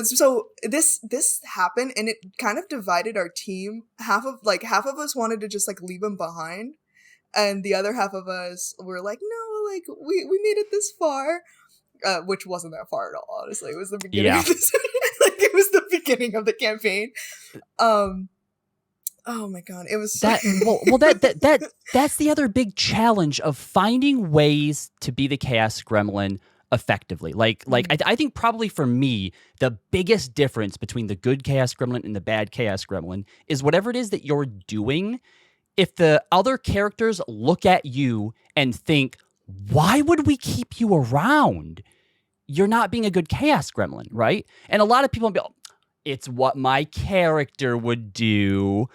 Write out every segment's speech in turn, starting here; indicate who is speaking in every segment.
Speaker 1: so this happened, and it kind of divided our team. Half of us wanted to just like leave him behind, and the other half of us were like, no, like we made it this far, which wasn't that far at all. Honestly, it was the beginning
Speaker 2: Yeah.
Speaker 1: of this. Like it was the beginning of the campaign. Oh my god, it was so-
Speaker 2: that's the other big challenge of finding ways to be the Chaos Gremlin effectively. I think probably for me, the biggest difference between the good Chaos Gremlin and the bad Chaos Gremlin is whatever it is that you're doing. If the other characters look at you and think, why would we keep you around? You're not being a good Chaos Gremlin, right? And a lot of people will be, oh, it's what my character would do.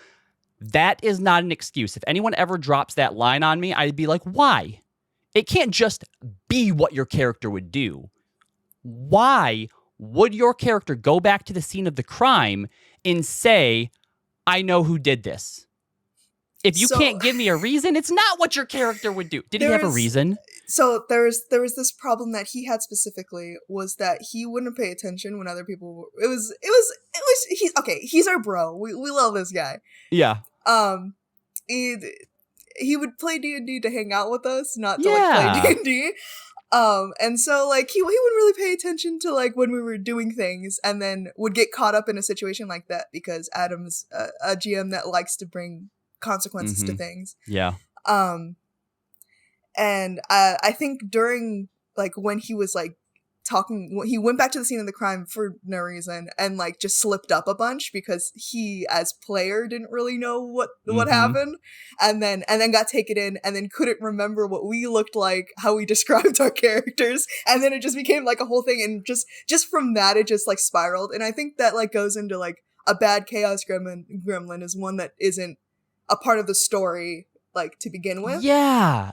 Speaker 2: That is not an excuse. If anyone ever drops that line on me, I'd be like, why? It can't just be what your character would do. Why would your character go back to the scene of the crime and say, I know who did this? If you can't give me a reason, it's not what your character would do. Did he have a reason?
Speaker 1: So there was this problem that he had specifically, was that he wouldn't pay attention when other people were, he's our bro. We love this guy.
Speaker 2: Yeah.
Speaker 1: He would play D&D to hang out with us, not to like play D&D. And so like he wouldn't really pay attention to like when we were doing things, and then would get caught up in a situation like that because Adam's a GM that likes to bring consequences to things.
Speaker 2: Yeah.
Speaker 1: And I think during like when he was like talking, he went back to the scene of the crime for no reason and like just slipped up a bunch because he as player didn't really know what happened, and then got taken in and then couldn't remember what we looked like, how we described our characters, and then it just became like a whole thing, and just from that it just like spiraled. And I think that like goes into like a bad Chaos Gremlin is one that isn't a part of the story like to begin with.
Speaker 2: Yeah.